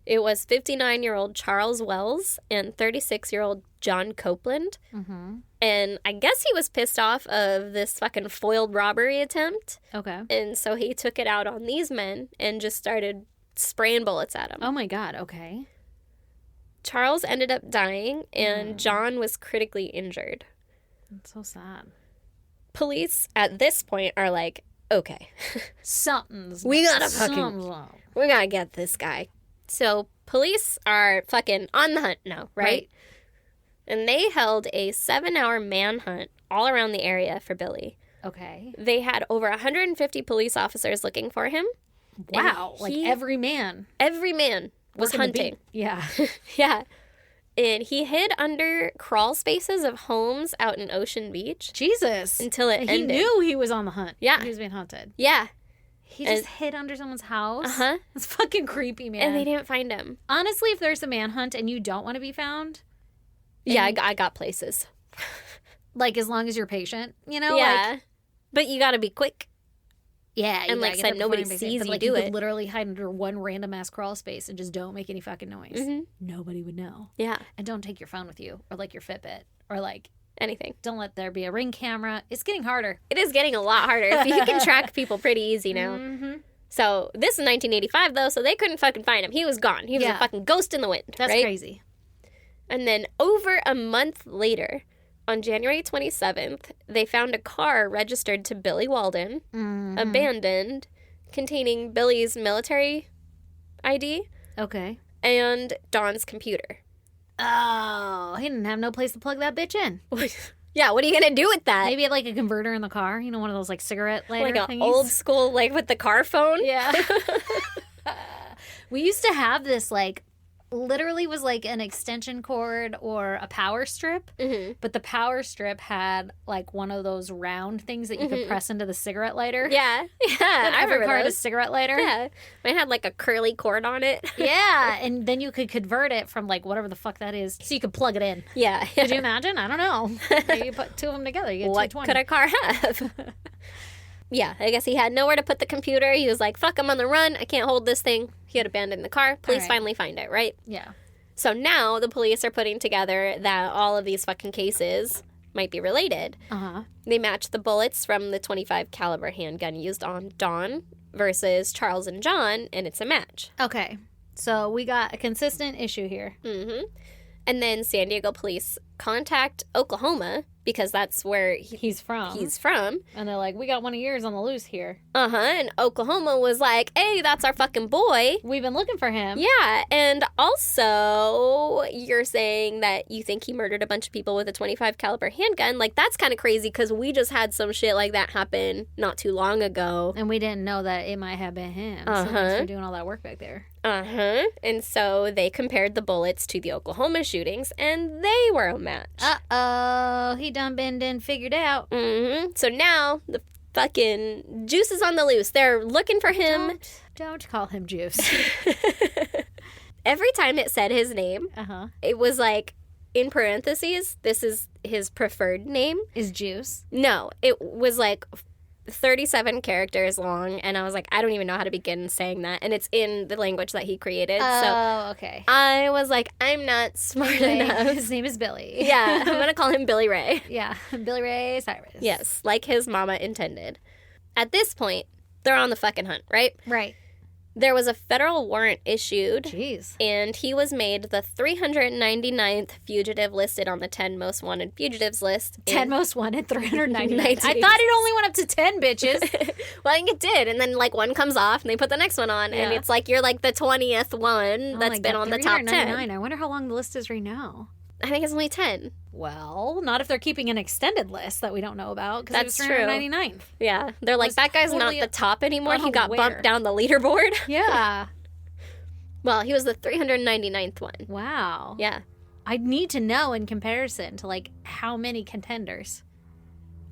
It was 59-year-old Charles Wells and 36-year-old John Copeland. Mm-hmm. And I guess he was pissed off of this fucking foiled robbery attempt. Okay. And so he took it out on these men and just started spraying bullets at them. Oh my God. Okay. Charles ended up dying, and John was critically injured. That's so sad. Police at this point are like, okay, Something's We gotta something's fucking- wrong. we gotta get this guy. So police are fucking on the hunt now, right? And they held a 7-hour manhunt all around the area for Billy. Okay. They had over 150 police officers looking for him. Wow. And Like he- every man Every man was working the beat. hunting. Yeah. Yeah. And he hid under crawl spaces of homes out in Ocean Beach Jesus. until it He ended. knew he was on the hunt. Yeah. He was being hunted. Yeah. He just hid under someone's house. Uh-huh. That's fucking creepy, man. And they didn't find him. Honestly, if there's a manhunt and you don't want to be found, Yeah, And- I got places. like as long as you're patient, you know? yeah. Like, But you got to be quick. yeah. And like I said, nobody sees you do could it. literally hide under one random ass crawl space and just don't make any fucking noise. Mhm. Nobody would know. Yeah. And don't take your phone with you or like your Fitbit or like Anything. Don't let there be a Ring camera. It's getting harder. It is getting a lot harder. You can track people pretty easy now. Mm-hmm. So this is 1985, though, so they couldn't fucking find him. He was gone. He was a fucking ghost in the wind. That's right? crazy. And then over a month later, on January 27th, they found a car registered to Billy Waldon, abandoned, containing Billy's military ID Okay. and Don's computer. Oh, he didn't have no place to plug that bitch in. Yeah, what are you going to do with that? Maybe like a converter in the car. You know, one of those like cigarette lighter Like thingies. an old school, like with the car phone? Yeah. We used to have this like literally was like an extension cord or a power strip, but the power strip had like one of those round things that you could press into the cigarette lighter. Yeah, I Every remember car had a those. cigarette lighter. Yeah, mine had like a curly cord on it. Yeah, and then you could convert it from like whatever the fuck that is, so you could plug it in. Yeah. Could you imagine? I don't know. Maybe you put two of them together, you get What 220. could a car have? Yeah, I guess he had nowhere to put the computer. He was like, fuck, I'm on the run. I can't hold this thing. He had abandoned the car. Police right. finally find it, right? Yeah. So now the police are putting together that all of these fucking cases might be related. Uh-huh. They match the bullets from the .25 caliber handgun used on Dawn versus Charles and John, and it's a match. Okay. So we got a consistent issue here. Mm-hmm. And then San Diego police contact Oklahoma because that's where He's from. And they're like, we got one of yours on the loose here. Uh-huh. And Oklahoma was like, hey, that's our fucking boy. We've been looking for him. Yeah. And also, you're saying that you think he murdered a bunch of people with a .25 caliber handgun. Like, that's kind of crazy because we just had some shit like that happen not too long ago. And we didn't know that it might have been him. So Uh-huh. thanks for doing all that work back there. Uh-huh. And so they compared the bullets to the Oklahoma shootings, and they were a match. Uh-oh. He done been figured out. Mm-hmm. So now the fucking juice is on the loose. They're looking for him. Don't call him Juice. Every time it said his name, Uh-huh. it was like, in parentheses, this is his preferred name. Is Juice. No, it was like 37 characters long, and I was like, I don't even know how to begin saying that. And it's in the language that he created. So Oh, okay. I was like, I'm not smart enough. His name is Billy. Yeah, I'm going to call him Billy Ray. Yeah. Billy Ray Cyrus. Yes, like his mama intended. At this point, they're on the fucking hunt, right? Right. There was a federal warrant issued, Jeez. and he was made the 399th fugitive listed on the 10 most wanted fugitives list. 10 most wanted, 399. I 1986. thought it only went up to 10, bitches. Well, I think it did, and then like one comes off, and they put the next one on, and Yeah. it's like you're like the 20th one Oh that's my been God, on the top 10. 399. I wonder how long the list is right now. I think it's only 10. Well, not if they're keeping an extended list that we don't know about. Because That's it was true. 399th. Yeah, they're like, Was that guy's totally not the top anymore. He got unaware. bumped down the leaderboard. Yeah. Well, he was the 399th one. Wow. Yeah. I need to know in comparison to like how many contenders.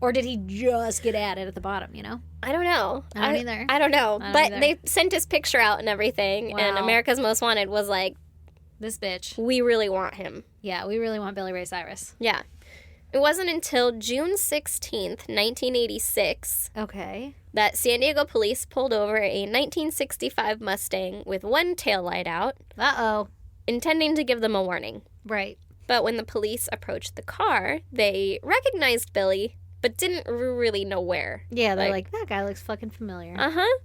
Or did he just get added at the bottom, you know? I don't know. I don't either. I don't know. I don't But either. they sent his picture out and everything, and Wow. America's Most Wanted was like, This bitch. we really want him. Yeah, we really want Billy Ray Cyrus. Yeah. It wasn't until June 16th, 1986, Okay. that San Diego police pulled over a 1965 Mustang with one taillight out, Uh-oh. intending to give them a warning. Right. But when the police approached the car, they recognized Billy, but didn't really know where. Yeah, they're like, that guy looks fucking familiar. Uh-huh.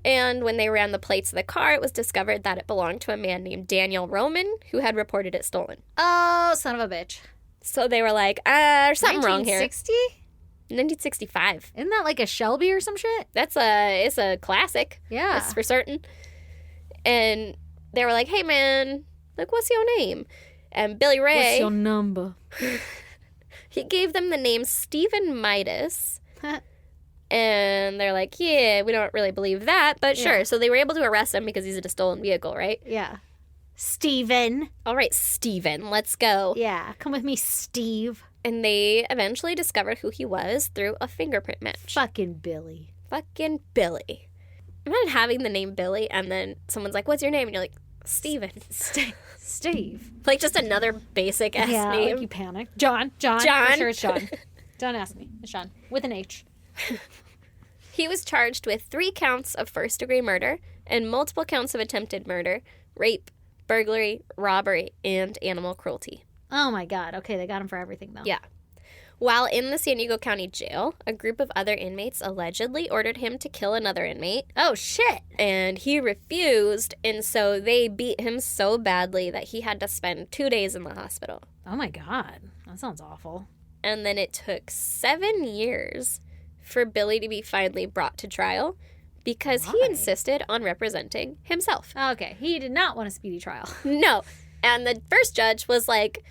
And when they ran the plates of the car, it was discovered that it belonged to a man named Daniel Roman, who had reported it stolen. Oh, son of a bitch. So they were like, there's something wrong here. 1960? 1965. Isn't that like a Shelby or some shit? It's a classic. Yeah. That's for certain. And they were like, hey, man, like, what's your name? And Billy Ray, What's your number? he gave them the name Stephen Midas. And they're like, yeah, we don't really believe that, but sure. Yeah. So they were able to arrest him because he's in a stolen vehicle, right? Yeah. Steven. All right, Stephen, let's go. Yeah. Come with me, Steve. And they eventually discovered who he was through a fingerprint match. Fucking Billy. Fucking Billy. Imagine having the name Billy and then someone's like, what's your name? And you're like, Stephen. Steve. Like just another basic ass Yeah, name. like you panic. John. John. For sure it's John. Don't ask me. It's John. With an H. He was charged with 3 counts of first-degree murder and multiple counts of attempted murder, rape, burglary, robbery, and animal cruelty. Oh my God. Okay, they got him for everything though. Yeah. While in the San Diego County Jail, a group of other inmates allegedly ordered him to kill another inmate. Oh, shit. And he refused, and so they beat him so badly that he had to spend 2 days in the hospital. Oh, my God. That sounds awful. And then it took 7 years for Billy to be finally brought to trial because he Why? insisted on representing himself. Okay. He did not want a speedy trial. No. And the first judge was like,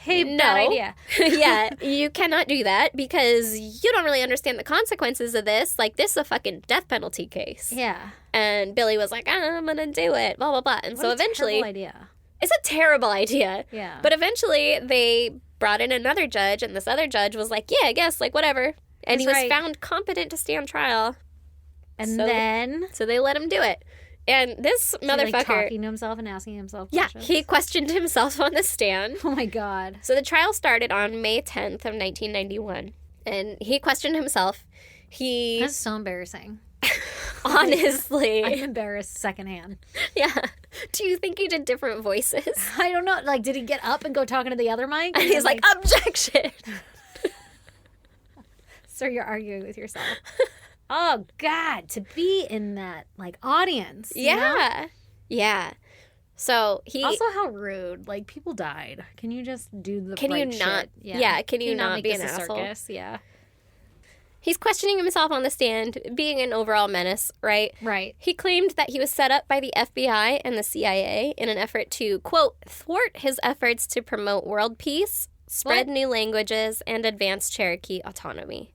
Hey, no. bad idea. Yeah, you cannot do that because you don't really understand the consequences of this. Like, this is a fucking death penalty case. Yeah. And Billy was like, I'm going to do it, blah, blah, blah. And so eventually... Terrible idea. It's a terrible idea. Yeah. But eventually they brought in another judge, and this other judge was like, yeah, I guess, like, whatever. And he was found competent to stand trial. And then... So they let him do it. And this motherfucker... like talking to himself and asking himself questions? Yeah, he questioned himself on the stand. Oh, my God. So the trial started on May 10th of 1991. And he questioned himself. That's so embarrassing. Honestly. I'm embarrassed secondhand. Yeah. Do you think he did different voices? I don't know. Like, did he get up and go talking to the other mic? And he's like, objection! So you're arguing with yourself. Oh, God. To be in that, like, audience. you know? Yeah. Yeah. So he... Also, how rude. Like, people died. Can you just do the Can right you not... shit? Yeah, can you not make be this an a asshole? circus? Yeah. He's questioning himself on the stand, being an overall menace, right? Right. He claimed that he was set up by the FBI and the CIA in an effort to, quote, thwart his efforts to promote world peace, spread new languages, and advance Cherokee autonomy.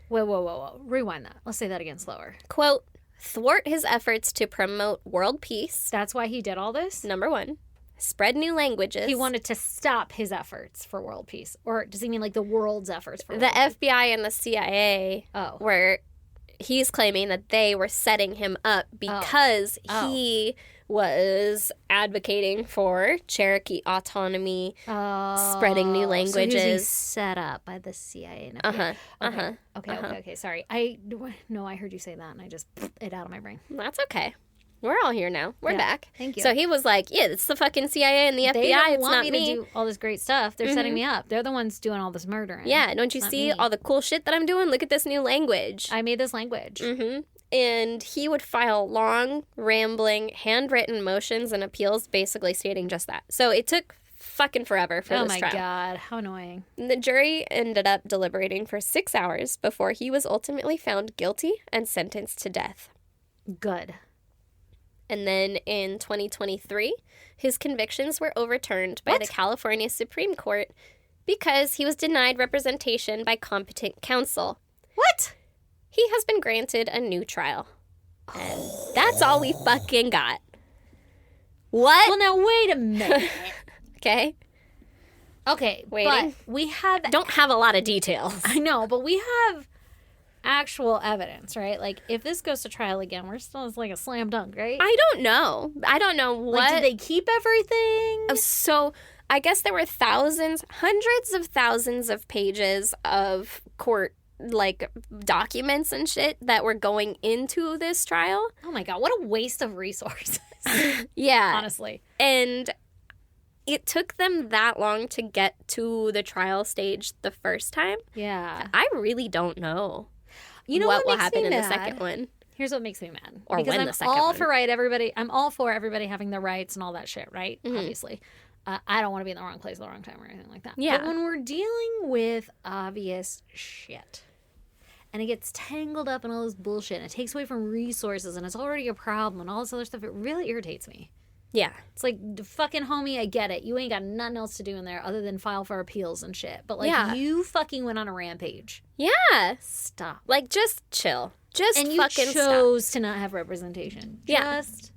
Whoa. Rewind that. Let's say that again slower. Quote, thwart his efforts to promote world peace. That's why he did all this? Number one. Spread new languages. He wanted to stop his efforts for world peace. Or does he mean like the world's efforts for the world peace? FBI and the CIA were... He's claiming that they were setting him up because he was advocating for Cherokee autonomy, spreading new languages. So he was set up by the CIA and FBI. Okay. Sorry. I heard you say that and I just it out of my brain. That's okay. We're all here now. We're back. Thank you. So he was like, yeah, it's the fucking CIA and the FBI. They don't it's want not me me to do all this great stuff. They're setting me up. They're the ones doing all this murdering. Yeah, don't you see all the cool shit that I'm doing? Look at this new language. I made this language. Mm-hmm. And he would file long, rambling, handwritten motions and appeals basically stating just that. So it took fucking forever for this trial. Oh my God, how annoying. The jury ended up deliberating for 6 hours before he was ultimately found guilty and sentenced to death. Good. And then in 2023, his convictions were overturned by the California Supreme Court because he was denied representation by competent counsel. What? He has been granted a new trial. And that's all we fucking got. What? Well, now, wait a minute. Okay. Okay, Waiting. but we have... Don't have a lot of details. I know, but we have actual evidence, right? Like, if this goes to trial again, we're still, it's like a slam dunk, right? I don't know. I don't know what... Like, did they keep everything? So, I guess there were hundreds of thousands of pages of court, like, documents and shit that were going into this trial. Oh my God, what a waste of resources. Yeah. Honestly. And it took them that long to get to the trial stage the first time. Yeah. I really don't know. You know what will makes happen me in the mad? second one. Here's what makes me mad. Or because when I'm the second all one. for I'm all for everybody having their rights and all that shit, right? Obviously. I don't want to be in the wrong place at the wrong time or anything like that. Yeah. But when we're dealing with obvious shit and it gets tangled up in all this bullshit and it takes away from resources and it's already a problem and all this other stuff, it really irritates me. Yeah. It's like, fucking homie, I get it. You ain't got nothing else to do in there other than file for appeals and shit. But, like, you fucking went on a rampage. Yeah. Stop. Like, just chill. Just and you fucking chose to not have representation. Yeah. Just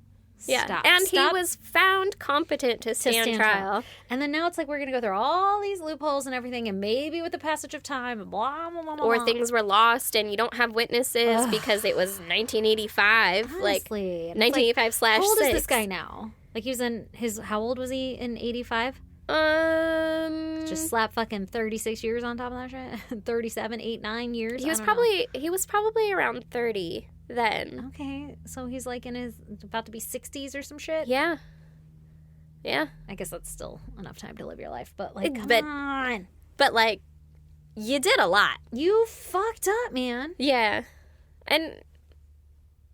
Yeah. stop. And Stop he was found competent to stand trial. And then now it's like we're going to go through all these loopholes and everything, and maybe with the passage of time, and blah, blah, blah, blah. Or things were lost and you don't have witnesses because it was 1985. Honestly. Like, And it's 1985/6. how old is this guy now? Like, he was in how old was he in 85? Just slap fucking 36 years on top of that shit? 37, 8, 9 years? He was probably around 30 then. Okay, so he's like in his, about to be 60s or some shit? Yeah. Yeah. I guess that's still enough time to live your life, but like, come But- on. But, like, you did a lot. You fucked up, man. Yeah. And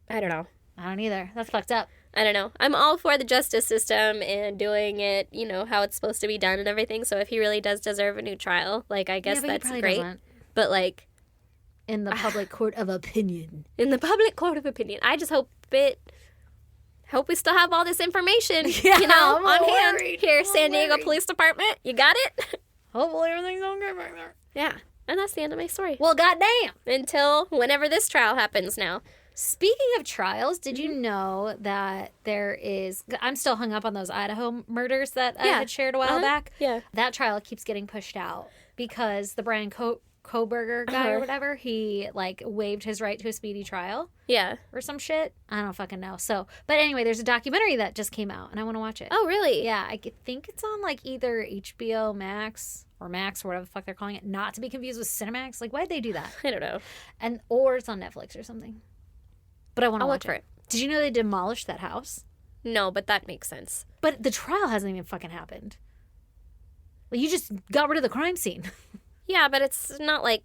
I don't know. I don't either. That's fucked up. I don't know. I'm all for the justice system and doing it, you know, how it's supposed to be done and everything. So if he really does deserve a new trial, like, I guess but that's he great. doesn't. But, like... In the public court of opinion. In the public court of opinion. I just hope we still have all this information, Yeah, you know, I'm on hand worried. here, I'm San Diego worried. Police Department. You got it? Hopefully everything's okay back there. Yeah. And that's the end of my story. Well, goddamn. Until whenever this trial happens now. Speaking of trials, did you know that there is... I'm still hung up on those Idaho murders that I had shared a while back. Yeah. That trial keeps getting pushed out because the Brian Koberger guy or whatever, he, like, waived his right to a speedy trial. Yeah. Or some shit. I don't fucking know. So, but anyway, there's a documentary that just came out, and I want to watch it. Oh, really? Yeah, I think it's on, like, either HBO Max or Max or whatever the fuck they're calling it. Not to be confused with Cinemax. Like, why'd they do that? I don't know. Or it's on Netflix or something. But I want to I'll watch look for it. Did you know they demolished that house? No, but that makes sense. But the trial hasn't even fucking happened. Like, you just got rid of the crime scene. Yeah, but it's not like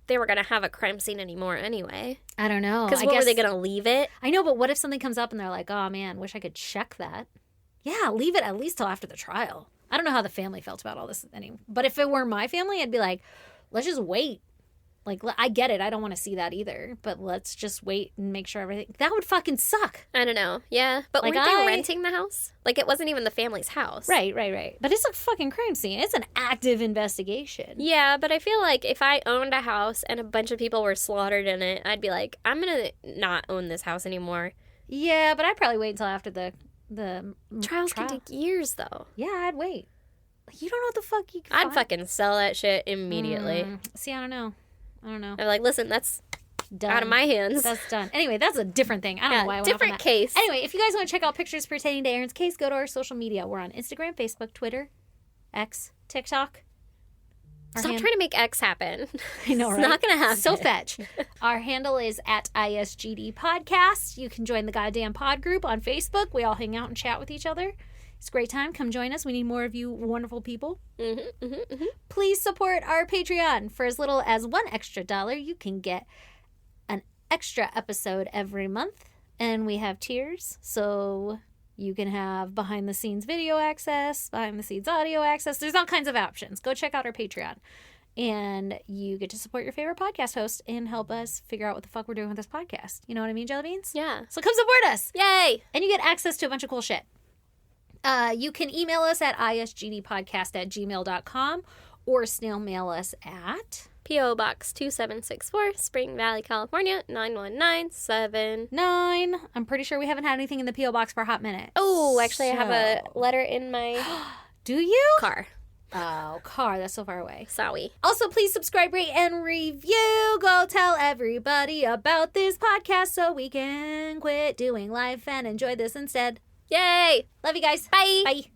they were going to have a crime scene anymore anyway. I don't know. Because what were they going to leave it? I know, but what if something comes up and they're like, oh, man, wish I could check that. Yeah, leave it at least till after the trial. I don't know how the family felt about all this anymore. But if it were my family, I'd be like, let's just wait. Like, I get it. I don't want to see that either. But let's just wait and make sure everything... That would fucking suck. I don't know. Yeah. But Like, weren't they renting the house? Like, it wasn't even the family's house. Right. But it's a fucking crime scene. It's an active investigation. Yeah, but I feel like if I owned a house and a bunch of people were slaughtered in it, I'd be like, I'm going to not own this house anymore. Yeah, but I'd probably wait until after the Trials trial. can take years, though. Yeah, I'd wait. You don't know what the fuck you can I'd find. fucking sell that shit immediately. See, I don't know. I'm like, listen, that's Done. out of my hands. That's done. Anyway, that's a different thing. I don't know why I went off on different that. case. Anyway, if you guys want to check out pictures pertaining to Erin's case, go to our social media. We're on Instagram, Facebook, Twitter, X, TikTok. Stop trying to make X happen. I know, right? It's not going to happen. So fetch. Our handle is at ISGD Podcast. You can join the goddamn pod group on Facebook. We all hang out and chat with each other. It's a great time. Come join us. We need more of you wonderful people. Please support our Patreon. For as little as $1 extra, you can get an extra episode every month. And we have tiers. So you can have behind-the-scenes video access, behind-the-scenes audio access. There's all kinds of options. Go check out our Patreon. And you get to support your favorite podcast host and help us figure out what the fuck we're doing with this podcast. You know what I mean, Jelly Beans? Yeah. So come support us. Yay. And you get access to a bunch of cool shit. You can email us at isgdpodcast@gmail.com or snail mail us at P.O. Box 2764, Spring Valley, California, 91979. 9. I'm pretty sure we haven't had anything in the P.O. Box for a hot minute. Oh, actually, I have a letter in my Do you? car. Oh, car. That's so far away. Sorry. Also, please subscribe, rate, and review. Go tell everybody about this podcast so we can quit doing life and enjoy this instead. Yay. Love you guys. Bye. Bye.